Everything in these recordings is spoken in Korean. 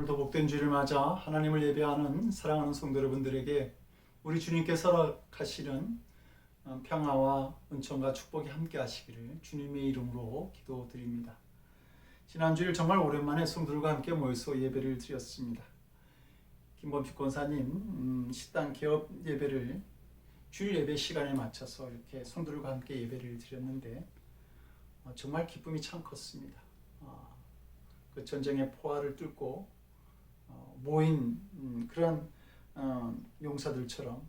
오늘도 복된 주일을 맞아 하나님을 예배하는 사랑하는 성도 여러분들에게 우리 주님께서 허락하시는 평화와 은총과 축복이 함께 하시기를 주님의 이름으로 기도드립니다. 지난 주일 정말 오랜만에 성도들과 함께 모여서 예배를 드렸습니다. 김범식 권사님 식당 개업 예배를 주일 예배 시간에 맞춰서 이렇게 성도들과 함께 예배를 드렸는데 정말 기쁨이 참 컸습니다. 그 전쟁의 포화를 뚫고 모인 그런 용사들처럼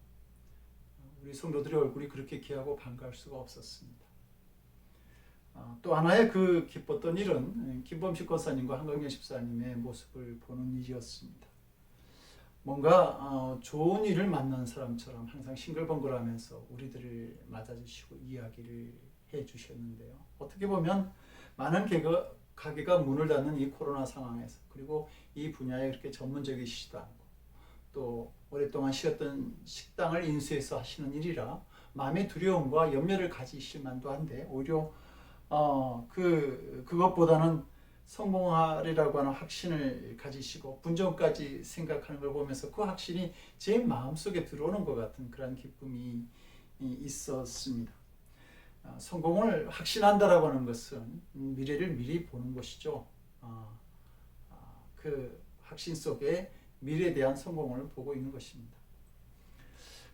우리 성도들의 얼굴이 그렇게 귀하고 반가울 수가 없었습니다. 또 하나의 그 기뻤던 일은 김범식 권사님과 한강현 집사님의 모습을 보는 일이었습니다. 뭔가 좋은 일을 만난 사람처럼 항상 싱글벙글하면서 우리들을 맞아주시고 이야기를 해주셨는데요. 어떻게 보면 많은 가게가 문을 닫는 이 코로나 상황에서, 그리고 이 분야에 그렇게 전문적이시지도 않고 또 오랫동안 쉬었던 식당을 인수해서 하시는 일이라 마음의 두려움과 염려를 가지실 만도 한데, 오히려 그것보다는 성공하리라고 하는 확신을 가지시고 분전까지 생각하는 걸 보면서 그 확신이 제 마음속에 들어오는 것 같은 그런 기쁨이 있었습니다. 성공을 확신한다라고 하는 것은 미래를 미리 보는 것이죠. 그 확신 속에 미래에 대한 성공을 보고 있는 것입니다.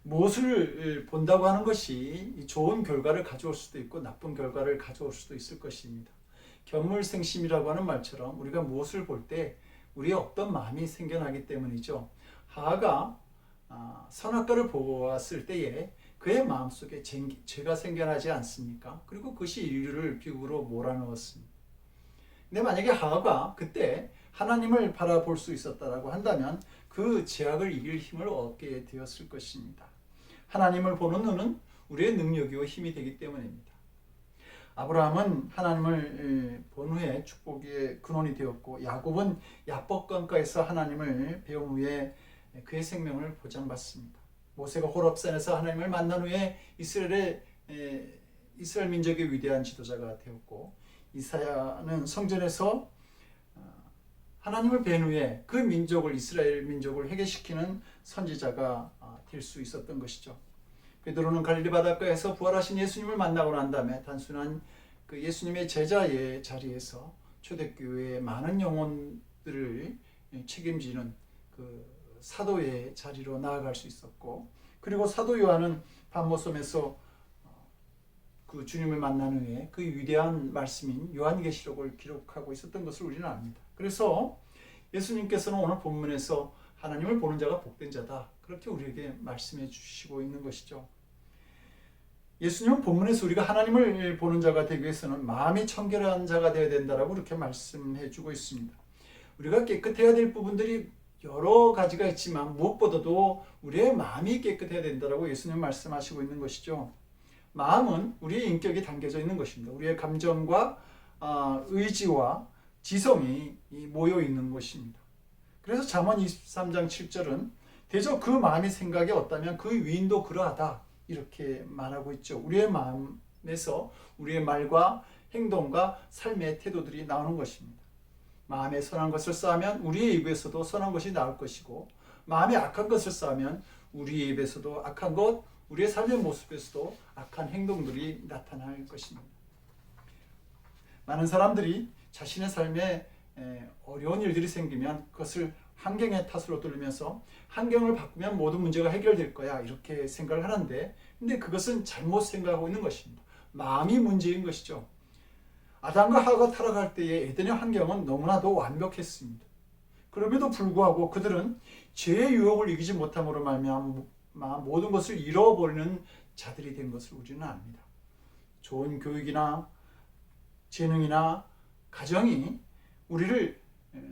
무엇을 본다고 하는 것이 좋은 결과를 가져올 수도 있고 나쁜 결과를 가져올 수도 있을 것입니다. 견물생심이라고 하는 말처럼 우리가 무엇을 볼 때 우리의 어떤 마음이 생겨나기 때문이죠. 하하가 선악과를 보았을 때에 그의 마음속에 죄가 생겨나지 않습니까? 그리고 그것이 인류를 비극으로 몰아넣었습니다. 근데 만약에 하하가 그때 하나님을 바라볼 수 있었다라고 한다면 그 죄악을 이길 힘을 얻게 되었을 것입니다. 하나님을 보는 눈은 우리의 능력이고 힘이 되기 때문입니다. 아브라함은 하나님을 본 후에 축복의 근원이 되었고, 야곱은 야복강가에서 하나님을 배운 후에 그의 생명을 보장받습니다. 모세가 호렙산에서 하나님을 만난 후에 이스라엘 민족의 위대한 지도자가 되었고, 이사야는 성전에서 하나님을 뵌 후에 그 민족을, 이스라엘 민족을 회개시키는 선지자가 될 수 있었던 것이죠. 베드로는 갈릴리 바닷가에서 부활하신 예수님을 만나고 난 다음에 단순한 그 예수님의 제자의 자리에서 초대교회의 많은 영혼들을 책임지는 그 사도의 자리로 나아갈 수 있었고, 그리고 사도 요한은 밤모섬에서 그 주님을 만난 후에 그 위대한 말씀인 요한계시록을 기록하고 있었던 것을 우리는 압니다. 그래서 예수님께서는 오늘 본문에서 하나님을 보는 자가 복된 자다, 그렇게 우리에게 말씀해 주시고 있는 것이죠. 예수님은 본문에서 우리가 하나님을 보는 자가 되기 위해서는 마음이 청결한 자가 되어야 된다라고 이렇게 말씀해 주고 있습니다. 우리가 깨끗해야 될 부분들이 여러 가지가 있지만 무엇보다도 우리의 마음이 깨끗해야 된다라고 예수님 말씀하시고 있는 것이죠. 마음은 우리의 인격이 담겨져 있는 것입니다. 우리의 감정과 의지와 지성이 모여 있는 것입니다. 그래서 잠언 23장 7절은 대저 그 마음이 생각이 없다면 그 위인도 그러하다, 이렇게 말하고 있죠. 우리의 마음에서 우리의 말과 행동과 삶의 태도들이 나오는 것입니다. 마음에 선한 것을 쌓으면 우리의 입에서도 선한 것이 나올 것이고, 마음에 악한 것을 쌓으면 우리의 입에서도 악한 것, 우리의 삶의 모습에서도 악한 행동들이 나타날 것입니다. 많은 사람들이 자신의 삶에 어려운 일들이 생기면 그것을 환경의 탓으로 돌리면서 환경을 바꾸면 모든 문제가 해결될 거야, 이렇게 생각을 하는데, 근데 그것은 잘못 생각하고 있는 것입니다. 마음이 문제인 것이죠. 아담과 하와가 타락할 때의 에덴의 환경은 너무나도 완벽했습니다. 그럼에도 불구하고 그들은 죄의 유혹을 이기지 못함으로 말미암아 모든 것을 잃어버리는 자들이 된 것을 우리는 압니다. 좋은 교육이나 재능이나 가정이 우리를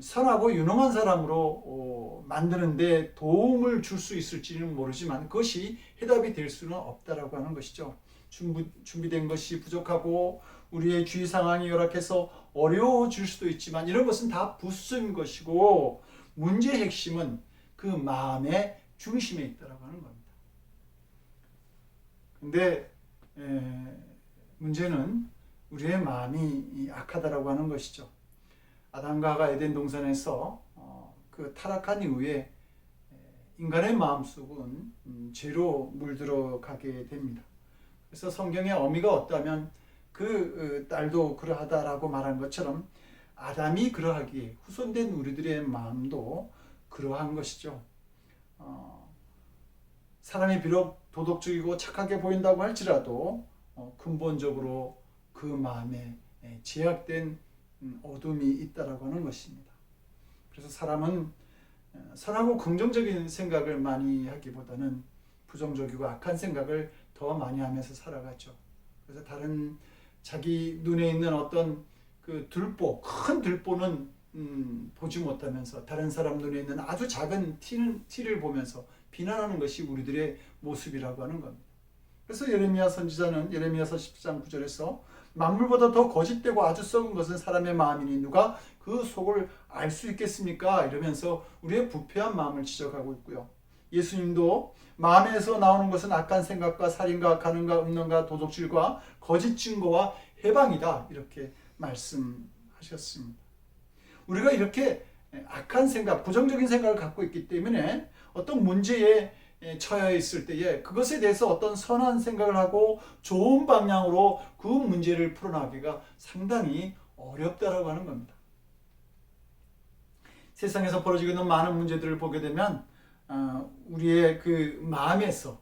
선하고 유능한 사람으로 만드는데 도움을 줄 수 있을지는 모르지만 그것이 해답이 될 수는 없다라고 하는 것이죠. 준비된 것이 부족하고 우리의 주위 상황이 열악해서 어려워질 수도 있지만 이런 것은 다 부수인 것이고, 문제의 핵심은 그 마음의 중심에 있다라고 하는 겁니다. 근데 문제는 우리의 마음이 악하다라고 하는 것이죠. 아담과 하가 에덴 동산에서 그 타락한 이후에 인간의 마음속은 죄로 물들어가게 됩니다. 그래서 성경에 어미가 없다면 그 딸도 그러하다라고 말한 것처럼 아담이 그러하기에 후손된 우리들의 마음도 그러한 것이죠. 사람이 비록 도덕적이고 착하게 보인다고 할지라도 근본적으로 그 마음에 제약된 어둠이 있다라고 하는 것입니다. 그래서 사람은 선하고 긍정적인 생각을 많이 하기보다는 부정적이고 악한 생각을 더 많이 하면서 살아가죠. 그래서 다른 자기 눈에 있는 어떤 그 들보, 큰 들보는 보지 못하면서 다른 사람 눈에 있는 아주 작은 티를 보면서 비난하는 것이 우리들의 모습이라고 하는 겁니다. 그래서 예레미야 선지자는 예레미야서 10장 9절에서 만물보다 더 거짓되고 아주 썩은 것은 사람의 마음이니 누가 그 속을 알 수 있겠습니까? 이러면서 우리의 부패한 마음을 지적하고 있고요. 예수님도 마음에서 나오는 것은 악한 생각과 살인과 간음과 음란과 도둑질과 거짓 증거와 해방이다 이렇게 말씀하셨습니다. 우리가 이렇게 악한 생각, 부정적인 생각을 갖고 있기 때문에 어떤 문제에 처해 있을 때에 그것에 대해서 어떤 선한 생각을 하고 좋은 방향으로 그 문제를 풀어나가기가 상당히 어렵다라고 하는 겁니다. 세상에서 벌어지고 있는 많은 문제들을 보게 되면 우리의 그 마음에서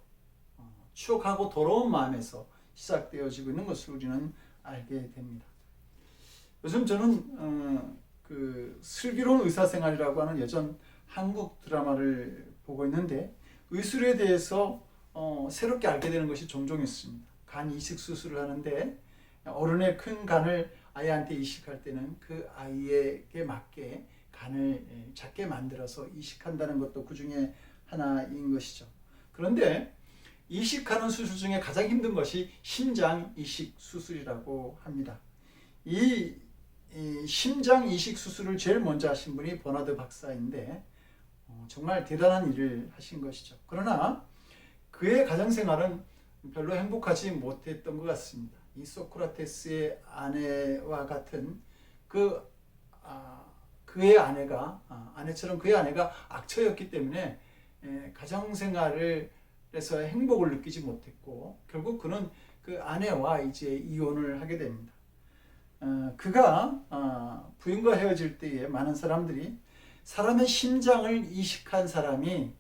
추억하고 더러운 마음에서 시작되어지고 있는 것을 우리는 알게 됩니다. 요즘 저는 그 슬기로운 의사생활이라고 하는 예전 한국 드라마를 보고 있는데 의술에 대해서 새롭게 알게 되는 것이 종종 있습니다. 간 이식 수술을 하는데 어른의 큰 간을 아이한테 이식할 때는 그 아이에게 맞게 간을 작게 만들어서 이식한다는 것도 그 중에 하나인 것이죠. 그런데 이식하는 수술 중에 가장 힘든 것이 심장 이식 수술이라고 합니다. 이 심장 이식 수술을 제일 먼저 하신 분이 버나드 박사인데 정말 대단한 일을 하신 것이죠. 그러나 그의 가정생활은 별로 행복하지 못했던 것 같습니다. 이 소크라테스의 아내와 같은 그의 아내처럼 그의 아내가 악처였기 때문에 가정생활에서 행복을 느끼지 못했고 결국 그는 그 아내와 이제 이혼을 하게 됩니다. 그가 부인과 헤어질 때에 많은 사람들이 사람의 심장을 이식한 사람이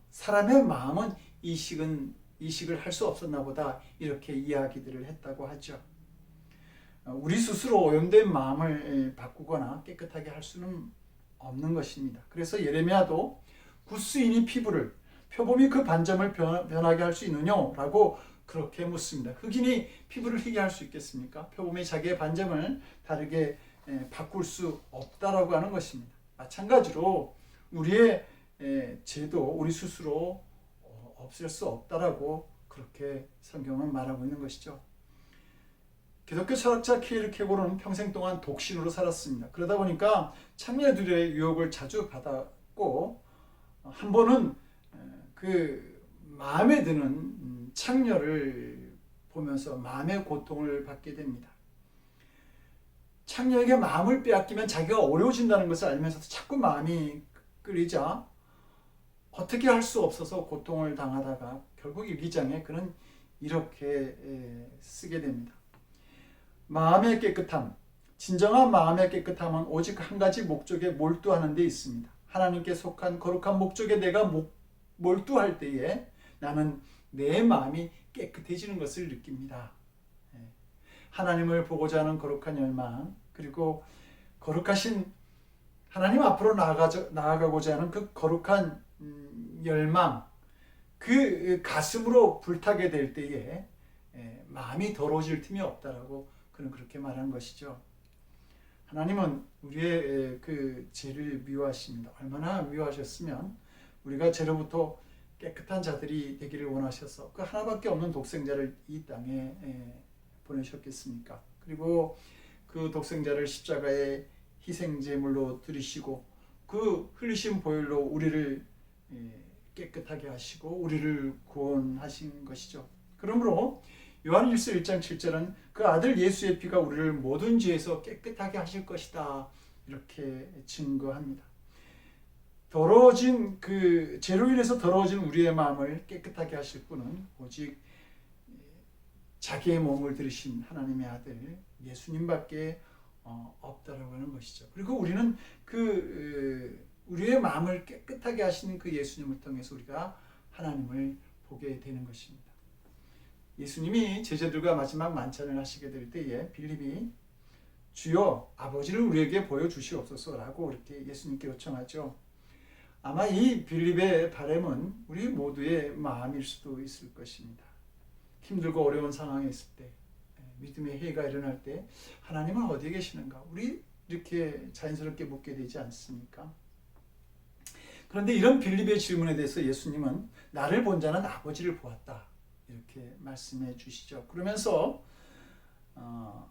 사람의 마음은 이식을 할 수 없었나 보다 이렇게 이야기들을 했다고 하죠. 우리 스스로 오염된 마음을 바꾸거나 깨끗하게 할 수는 없는 것입니다. 그래서 예레미야도 구스인이 피부를 표범이 그 반점을 변하게 할 수 있느냐? 라고 그렇게 묻습니다. 흑인이 피부를 희게 할 수 있겠습니까? 표범이 자기의 반점을 다르게 바꿀 수 없다라고 하는 것입니다. 마찬가지로 우리의 죄도 우리 스스로 없앨 수 없다라고 그렇게 성경은 말하고 있는 것이죠. 기독교 철학자 키에르케고르는 평생 동안 독신으로 살았습니다. 그러다 보니까 창녀들의 유혹을 자주 받았고 한 번은 그 마음에 드는 창녀를 보면서 마음의 고통을 받게 됩니다. 창녀에게 마음을 빼앗기면 자기가 어려워진다는 것을 알면서도 자꾸 마음이 끓이자 어떻게 할 수 없어서 고통을 당하다가 결국 일기장에 그는 이렇게 쓰게 됩니다. 마음의 깨끗함, 진정한 마음의 깨끗함은 오직 한 가지 목적에 몰두하는 데 있습니다. 하나님께 속한 거룩한 목적에 내가 몰두할 때에 나는 내 마음이 깨끗해지는 것을 느낍니다. 하나님을 보고자 하는 거룩한 열망, 그리고 거룩하신 하나님 앞으로 나아가고자 하는 그 거룩한 열망, 그 가슴으로 불타게 될 때에 마음이 더러워질 틈이 없다라고 그는 그렇게 말한 것이죠. 하나님은 우리의 그 죄를 미워하십니다. 얼마나 미워하셨으면 우리가 죄로부터 깨끗한 자들이 되기를 원하셔서 그 하나밖에 없는 독생자를 이 땅에 보내셨겠습니까? 그리고 그 독생자를 십자가의 희생제물로 드리시고 그 흘리신 보혈로 우리를 깨끗하게 하시고 우리를 구원하신 것이죠. 그러므로 요한 1서 1장 7절은 그 아들 예수의 피가 우리를 모든 죄에서 깨끗하게 하실 것이다 이렇게 증거합니다. 더러워진 그 죄로 인해서 더러워진 우리의 마음을 깨끗하게 하실 분은 오직 자기의 몸을 들이신 하나님의 아들 예수님밖에 없다라고 하는 것이죠. 그리고 우리는 우리의 마음을 깨끗하게 하시는 그 예수님을 통해서 우리가 하나님을 보게 되는 것입니다. 예수님이 제자들과 마지막 만찬을 하시게 될 때에 빌립이 주여 아버지를 우리에게 보여주시옵소서라고 이렇게 예수님께 요청하죠. 아마 이 빌립의 바람은 우리 모두의 마음일 수도 있을 것입니다. 힘들고 어려운 상황에 있을 때, 믿음의 해가 일어날 때 하나님은 어디에 계시는가? 우리 이렇게 자연스럽게 묻게 되지 않습니까? 그런데 이런 빌립의 질문에 대해서 예수님은 나를 본 자는 아버지를 보았다 이렇게 말씀해 주시죠. 그러면서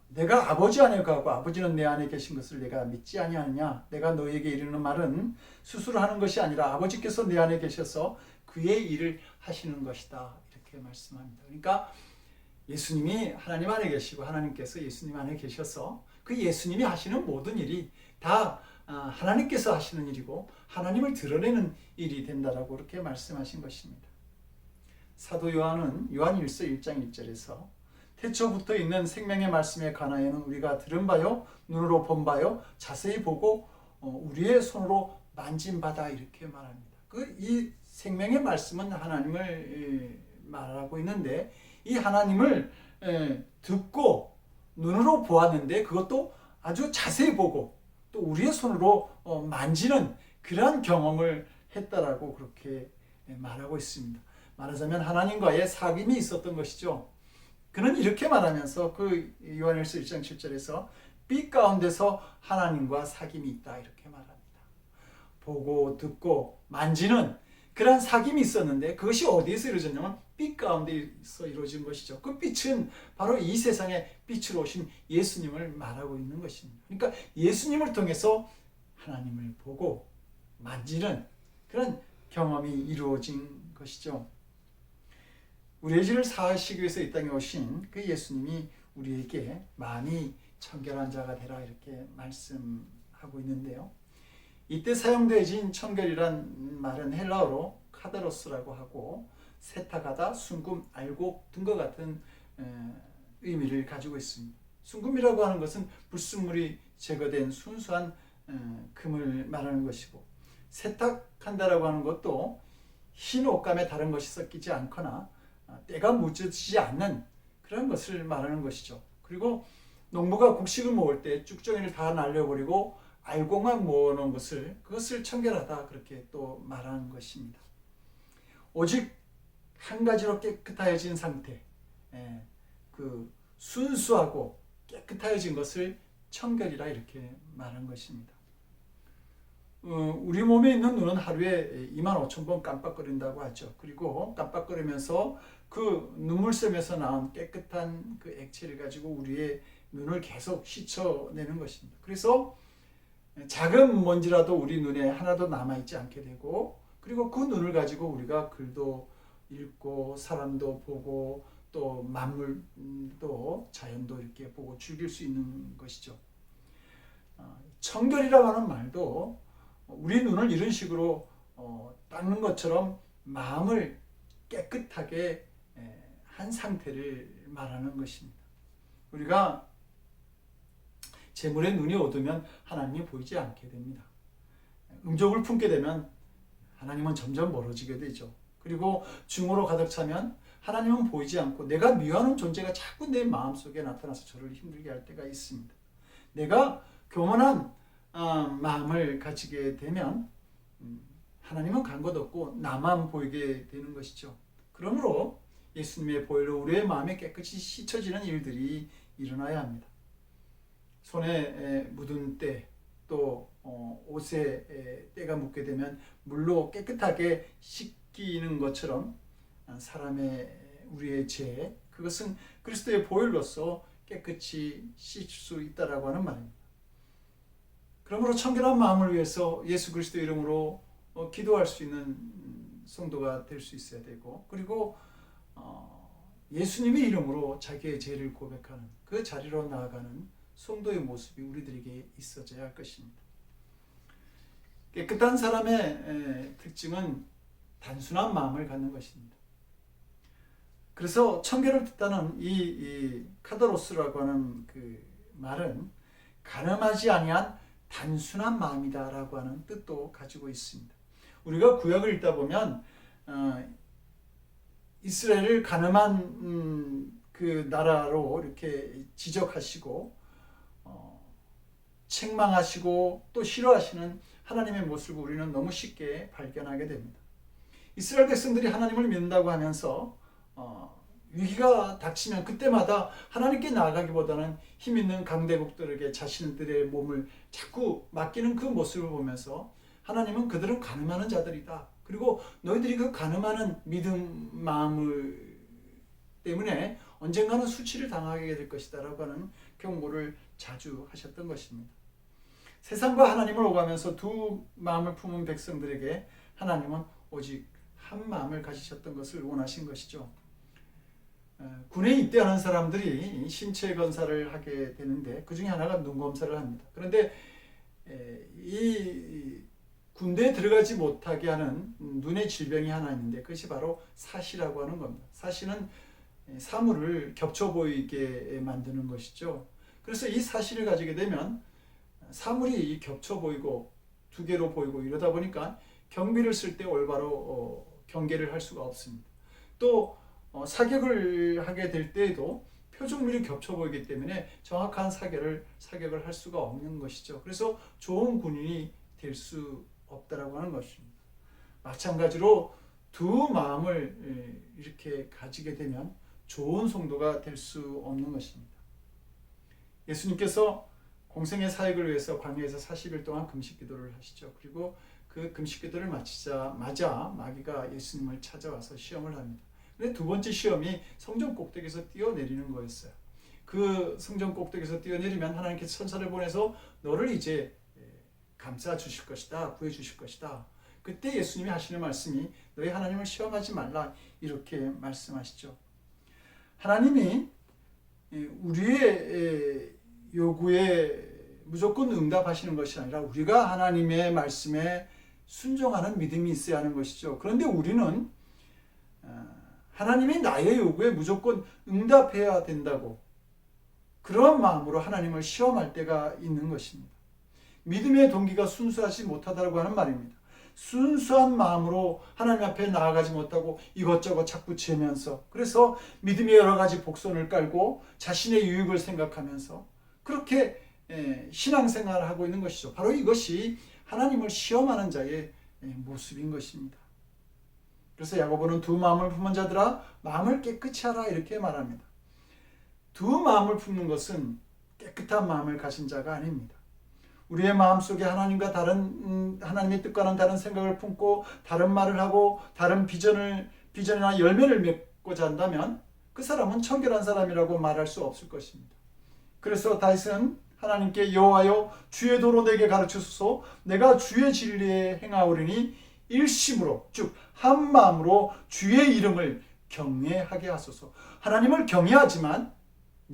내가 아버지 안에 가고 아버지는 내 안에 계신 것을 내가 믿지 아니하느냐? 내가 너희에게 이르는 말은 스스로 하는 것이 아니라 아버지께서 내 안에 계셔서 그의 일을 하시는 것이다 이렇게 말씀합니다. 그러니까 예수님이 하나님 안에 계시고 하나님께서 예수님 안에 계셔서 그 예수님이 하시는 모든 일이 다 하나님께서 하시는 일이고 하나님을 드러내는 일이 된다라고 그렇게 말씀하신 것입니다. 사도 요한은 요한 1서 1장 1절에서 태초부터 있는 생명의 말씀에 관하여는 우리가 들은 바요 눈으로 본 바요 자세히 보고 우리의 손으로 만진 바다 이렇게 말합니다. 이 생명의 말씀은 하나님을 말하고 있는데 이 하나님을 듣고 눈으로 보았는데 그것도 아주 자세히 보고 또 우리의 손으로 만지는 그러한 경험을 했다라고 그렇게 말하고 있습니다. 말하자면 하나님과의 사귐이 있었던 것이죠. 그는 이렇게 말하면서 그 요한일서 1장 7절에서 빛 가운데서 하나님과 사귐이 있다 이렇게 말합니다. 보고 듣고 만지는 그러한 사귐이 있었는데 그것이 어디에서 이루어졌냐면 빛 가운데서 이루어진 것이죠. 그 빛은 바로 이 세상에 빛으로 오신 예수님을 말하고 있는 것입니다. 그러니까 예수님을 통해서 하나님을 보고 만지는 그런 경험이 이루어진 것이죠. 우리의 죄를 사하시기 위해서 이 땅에 오신 그 예수님이 우리에게 마음이 청결한 자가 되라 이렇게 말씀하고 있는데요. 이때 사용되어진 청결이란 말은 헬라어로 카다로스라고 하고 세탁하다, 순금, 알곡 등과 같은 의미를 가지고 있습니다. 순금이라고 하는 것은 불순물이 제거된 순수한 금을 말하는 것이고 세탁한다라고 하는 것도 흰 옷감에 다른 것이 섞이지 않거나 때가 묻혀지지 않는 그런 것을 말하는 것이죠. 그리고 농부가 곡식을 모을 때 쭉정이를 다 날려버리고 알곡만 모아놓은 그것을 청결하다 그렇게 또 말하는 것입니다. 오직 한 가지로 깨끗하여진 상태, 그 순수하고 깨끗하여진 것을 청결이라 이렇게 말한 것입니다. 우리 몸에 있는 눈은 하루에 25,000번 깜빡거린다고 하죠. 그리고 깜빡거리면서 그 눈물샘에서 나온 깨끗한 그 액체를 가지고 우리의 눈을 계속 씻어내는 것입니다. 그래서 작은 먼지라도 우리 눈에 하나도 남아있지 않게 되고 그리고 그 눈을 가지고 우리가 글도 읽고 사람도 보고 또 만물도 자연도 이렇게 보고 즐길 수 있는 것이죠. 청결이라고 하는 말도 우리 눈을 이런 식으로 닦는 것처럼 마음을 깨끗하게 한 상태를 말하는 것입니다. 우리가 재물에 눈이 어두면 하나님이 보이지 않게 됩니다. 음욕을 품게 되면 하나님은 점점 멀어지게 되죠. 그리고 증오로 가득 차면 하나님은 보이지 않고 내가 미워하는 존재가 자꾸 내 마음속에 나타나서 저를 힘들게 할 때가 있습니다. 내가 교만한 마음을 가지게 되면 하나님은 간 것 없고 나만 보이게 되는 것이죠. 그러므로 예수님의 보혈로 우리의 마음이 깨끗이 씻어지는 일들이 일어나야 합니다. 손에 묻은 때 또 옷에 때가 묻게 되면 물로 깨끗하게 씻기는 것처럼 우리의 죄 그것은 그리스도의 보혈로서 깨끗이 씻을 수 있다라고 하는 말입니다. 그러므로 청결한 마음을 위해서 예수 그리스도 이름으로 기도할 수 있는 성도가 될 수 있어야 되고 그리고 예수님의 이름으로 자기의 죄를 고백하는 그 자리로 나아가는 성도의 모습이 우리들에게 있어져야 할 것입니다. 깨끗한 사람의 특징은 단순한 마음을 갖는 것입니다. 그래서 청결을 뜻하는 이 카다로스라고 하는 그 말은 가늠하지 아니한 단순한 마음이다라고 하는 뜻도 가지고 있습니다. 우리가 구약을 읽다 보면 이스라엘을 가늠한 그 나라로 이렇게 지적하시고 책망하시고 또 싫어하시는 하나님의 모습을 우리는 너무 쉽게 발견하게 됩니다. 이스라엘 백성들이 하나님을 믿는다고 하면서 위기가 닥치면 그때마다 하나님께 나아가기보다는 힘 있는 강대국들에게 자신들의 몸을 자꾸 맡기는 그 모습을 보면서 하나님은 그들은 가늠하는 자들이다. 그리고 너희들이 그 가늠하는 믿음 마음을 때문에 언젠가는 수치를 당하게 될 것이다 라고 하는 경고를 자주 하셨던 것입니다. 세상과 하나님을 오가면서 두 마음을 품은 백성들에게 하나님은 오직 한 마음을 가지셨던 것을 원하신 것이죠. 군에 입대하는 사람들이 신체 검사를 하게 되는데 그 중에 하나가 눈 검사를 합니다. 그런데 이 군대에 들어가지 못하게 하는 눈의 질병이 하나 있는데 그것이 바로 사시라고 하는 겁니다. 사시는 사물을 겹쳐 보이게 만드는 것이죠. 그래서 이 사시를 가지게 되면 사물이 겹쳐 보이고 두 개로 보이고 이러다 보니까 경비를 쓸 때 올바로 경계를 할 수가 없습니다. 또 사격을 하게 될 때에도 표적물이 겹쳐 보이기 때문에 정확한 사격을 할 수가 없는 것이죠. 그래서 좋은 군인이 될 수 없다라고 하는 것입니다. 마찬가지로 두 마음을 이렇게 가지게 되면 좋은 성도가 될 수 없는 것입니다. 예수님께서 공생의 사역을 위해서 광야에서 40일 동안 금식 기도를 하시죠. 그리고 그 금식 기도를 마치자마자 마귀가 예수님을 찾아와서 시험을 합니다. 근데 두 번째 시험이 성전 꼭대기에서 뛰어내리는 거였어요. 그 성전 꼭대기에서 뛰어내리면 하나님께서 천사를 보내서 너를 이제 감싸 주실 것이다, 구해 주실 것이다. 그때 예수님이 하시는 말씀이 너희 하나님을 시험하지 말라 이렇게 말씀하시죠. 하나님이 우리의 요구에 무조건 응답하시는 것이 아니라 우리가 하나님의 말씀에 순종하는 믿음이 있어야 하는 것이죠. 그런데 우리는 하나님이 나의 요구에 무조건 응답해야 된다고 그런 마음으로 하나님을 시험할 때가 있는 것입니다. 믿음의 동기가 순수하지 못하다고 하는 말입니다. 순수한 마음으로 하나님 앞에 나아가지 못하고 이것저것 자꾸 재면서 그래서 믿음의 여러 가지 복선을 깔고 자신의 유익을 생각하면서 그렇게 신앙생활을 하고 있는 것이죠. 바로 이것이 하나님을 시험하는 자의 모습인 것입니다. 그래서 야고보는 두 마음을 품은 자들아 마음을 깨끗이 하라 이렇게 말합니다. 두 마음을 품는 것은 깨끗한 마음을 가진 자가 아닙니다. 우리의 마음속에 하나님의 뜻과는 다른 생각을 품고 다른 말을 하고 다른 비전이나 열매를 맺고자 한다면 그 사람은 청결한 사람이라고 말할 수 없을 것입니다. 그래서 다윗은 하나님께 여호와여 주의 도로 내게 가르치소서 내가 주의 진리에 행하오리니 일심으로 즉 한 마음으로 주의 이름을 경외하게 하소서. 하나님을 경외하지만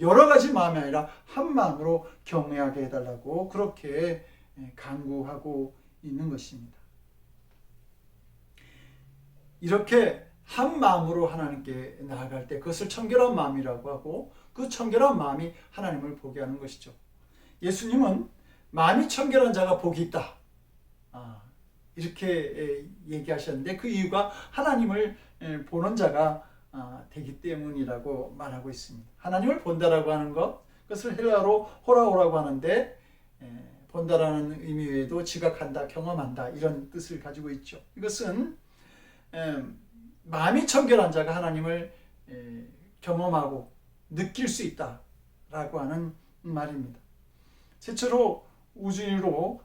여러 가지 마음이 아니라 한 마음으로 경외하게 해달라고 그렇게 간구하고 있는 것입니다. 이렇게 한 마음으로 하나님께 나아갈 때 그것을 청결한 마음이라고 하고 그 청결한 마음이 하나님을 보게 하는 것이죠. 예수님은 마음이 청결한 자가 복이 있다. 이렇게 얘기하셨는데 그 이유가 하나님을 보는 자가 되기 때문이라고 말하고 있습니다. 하나님을 본다라고 하는 것, 그것을 헬라어로 호라오라고 하는데 본다라는 의미 외에도 지각한다, 경험한다 이런 뜻을 가지고 있죠. 이것은 마음이 청결한 자가 하나님을 경험하고 느낄 수 있다라고 하는 말입니다. 최초로 우주로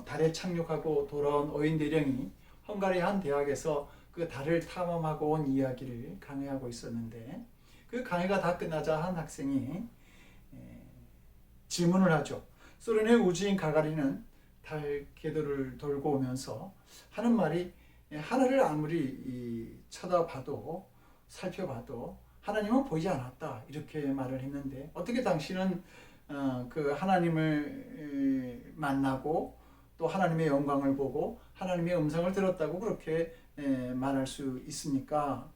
달에 착륙하고 돌아온 어인 대령이 헝가리 한 대학에서 그 달을 탐험하고 온 이야기를 강의하고 있었는데 그 강의가 다 끝나자 한 학생이 질문을 하죠. 소련의 우주인 가가린은 달 궤도를 돌고 오면서 하는 말이 하늘을 아무리 쳐다봐도 살펴봐도 하나님은 보이지 않았다 이렇게 말을 했는데 어떻게 당신은 그 하나님을 만나고 또 하나님의 영광을 보고 하나님의 음성을 들었다고 그렇게 말할 수 있습니까?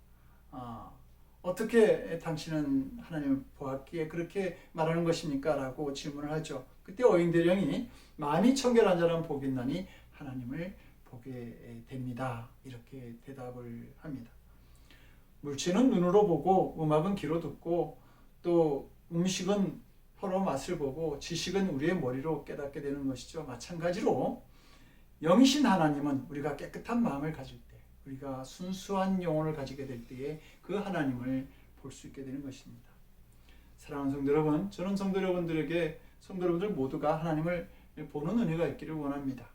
어떻게 당신은 하나님을 보았기에 그렇게 말하는 것입니까? 라고 질문을 하죠. 그때 어인대령이 마음이 청결한 자는 복이 있나니 하나님을 보게 됩니다. 이렇게 대답을 합니다. 물체는 눈으로 보고 음악은 귀로 듣고 또 음식은 혀로 맛을 보고 지식은 우리의 머리로 깨닫게 되는 것이죠. 마찬가지로 영이신 하나님은 우리가 깨끗한 마음을 가질 때, 우리가 순수한 영혼을 가지게 될 때에 그 하나님을 볼 수 있게 되는 것입니다. 사랑하는 성도 여러분, 저는 성도 여러분들 모두가 하나님을 보는 은혜가 있기를 원합니다.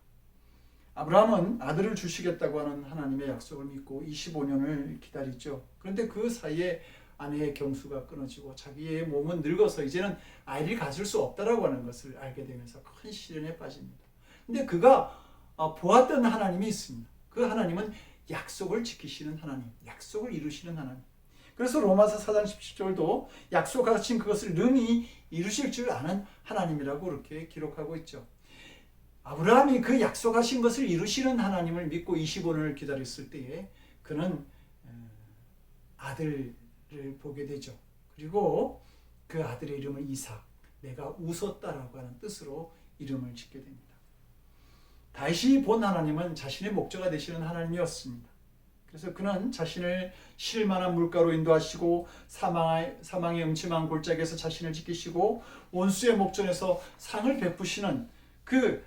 아브라함은 아들을 주시겠다고 하는 하나님의 약속을 믿고 25년을 기다리죠. 그런데 그 사이에 아내의 경수가 끊어지고 자기의 몸은 늙어서 이제는 아이를 가질 수 없다라고 하는 것을 알게 되면서 큰 시련에 빠집니다. 근데 그가 보았던 하나님이 있습니다. 그 하나님은 약속을 지키시는 하나님, 약속을 이루시는 하나님. 그래서 로마서 4장 17절도 약속하신 그것을 능히 이루실 줄 아는 하나님이라고 그렇게 기록하고 있죠. 아브라함이 그 약속하신 것을 이루시는 하나님을 믿고 25년을 기다렸을 때에 그는 아들을 보게 되죠. 그리고 그 아들의 이름을 이삭, 내가 웃었다라고 하는 뜻으로 이름을 짓게 됩니다. 다윗이 본 하나님은 자신의 목자가 되시는 하나님이었습니다. 그래서 그는 자신을 실만한 물가로 인도하시고 사망의 음침한 골짜기에서 자신을 지키시고 원수의 목전에서 상을 베푸시는 그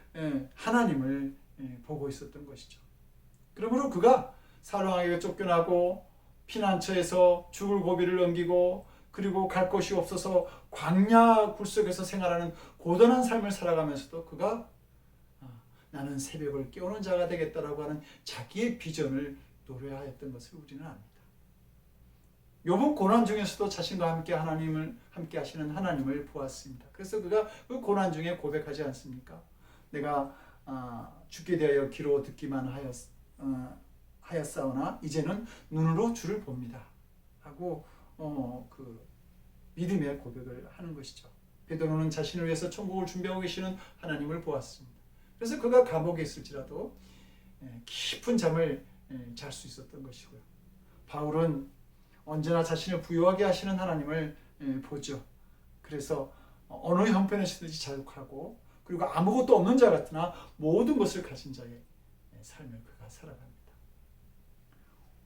하나님을 보고 있었던 것이죠. 그러므로 그가 사랑에게 쫓겨나고 피난처에서 죽을 고비를 넘기고 그리고 갈 곳이 없어서 광야 굴속에서 생활하는 고단한 삶을 살아가면서도 그가 나는 새벽을 깨우는 자가 되겠다라고 하는 자기의 비전을 노래하였던 것을 우리는 압니다. 욥은 고난 중에서도 자신과 함께 하시는 하나님을 보았습니다. 그래서 그가 그 고난 중에 고백하지 않습니까? 내가 죽게 되어 귀로 듣기만 하였사오나 이제는 눈으로 주를 봅니다. 하고 그 믿음의 고백을 하는 것이죠. 베드로는 자신을 위해서 천국을 준비하고 계시는 하나님을 보았습니다. 그래서 그가 감옥에 있을지라도 깊은 잠을 잘 수 있었던 것이고요. 바울은 언제나 자신을 부유하게 하시는 하나님을 보죠. 그래서 어느 형편에서든지 자족하고 그리고 아무것도 없는 자 같으나 모든 것을 가진 자의 삶을 그가 살아갑니다.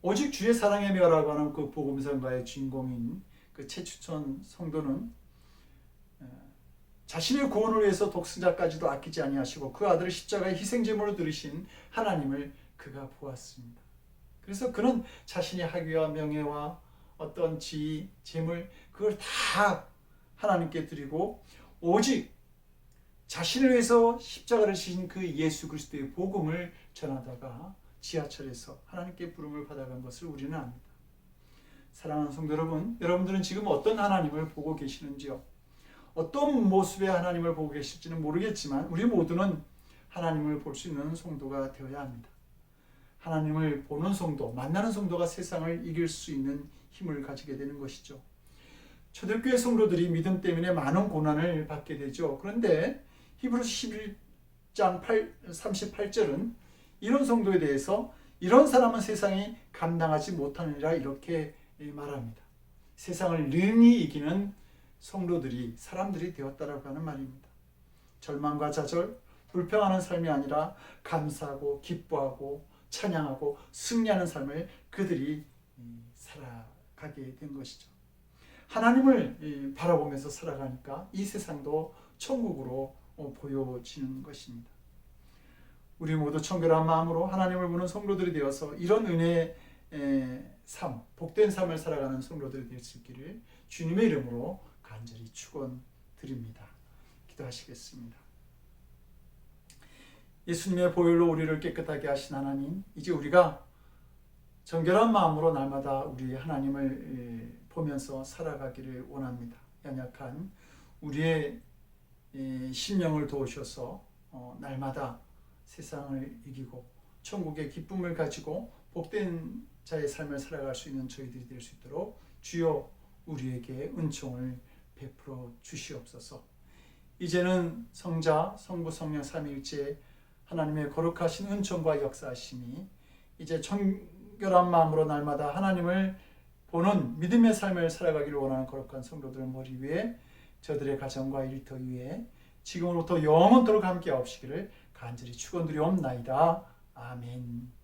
오직 주의 사랑에 매어라고 하는 그 복음성가의 주인공인 그 최추천 성도는 자신의 구원을 위해서 독생자까지도 아끼지 아니하시고 그 아들을 십자가의 희생제물로 들으신 하나님을 그가 보았습니다. 그래서 그는 자신의 학위와 명예와 어떤 지위, 재물 그걸 다 하나님께 드리고 오직 자신을 위해서 십자가를 지신 그 예수 그리스도의 복음을 전하다가 지하철에서 하나님께 부름을 받아간 것을 우리는 압니다. 사랑하는 성도 여러분, 여러분들은 지금 어떤 하나님을 보고 계시는지요? 어떤 모습의 하나님을 보고 계실지는 모르겠지만 우리 모두는 하나님을 볼 수 있는 성도가 되어야 합니다. 하나님을 보는 성도, 만나는 성도가 세상을 이길 수 있는 힘을 가지게 되는 것이죠. 초대교회 성도들이 믿음 때문에 많은 고난을 받게 되죠. 그런데 히브리서 11장 38절은 이런 성도에 대해서 이런 사람은 세상이 감당하지 못하느니라 이렇게 말합니다. 세상을 능히 이기는 성도들이 사람들이 되었다라고 하는 말입니다. 절망과 좌절, 불평하는 삶이 아니라 감사하고 기뻐하고 찬양하고 승리하는 삶을 그들이 살아가게 된 것이죠. 하나님을 바라보면서 살아가니까 이 세상도 천국으로 보여지는 것입니다. 우리 모두 청결한 마음으로 하나님을 보는 성도들이 되어서 이런 은혜의 삶, 복된 삶을 살아가는 성도들이 될 수 있기를 주님의 이름으로 간절히 축원드립니다. 기도하시겠습니다. 예수님의 보혈로 우리를 깨끗하게 하신 하나님, 이제 우리가 정결한 마음으로 날마다 우리 하나님을 보면서 살아가기를 원합니다. 연약한 우리의 심령을 도우셔서 날마다 세상을 이기고 천국의 기쁨을 가지고 복된 자의 삶을 살아갈 수 있는 저희들이 될 수 있도록 주여 우리에게 은총을 베풀어 주시옵소서. 이제는 성자, 성부, 성령 삼위일체 하나님의 거룩하신 은총과 역사하심이 이제 청결한 마음으로 날마다 하나님을 보는 믿음의 삶을 살아가기를 원하는 거룩한 성도들의 머리 위에, 저들의 가정과 일터 위에 지금으로부터 영원토록 함께 하옵시기를 간절히 축원드리옵나이다. 아멘.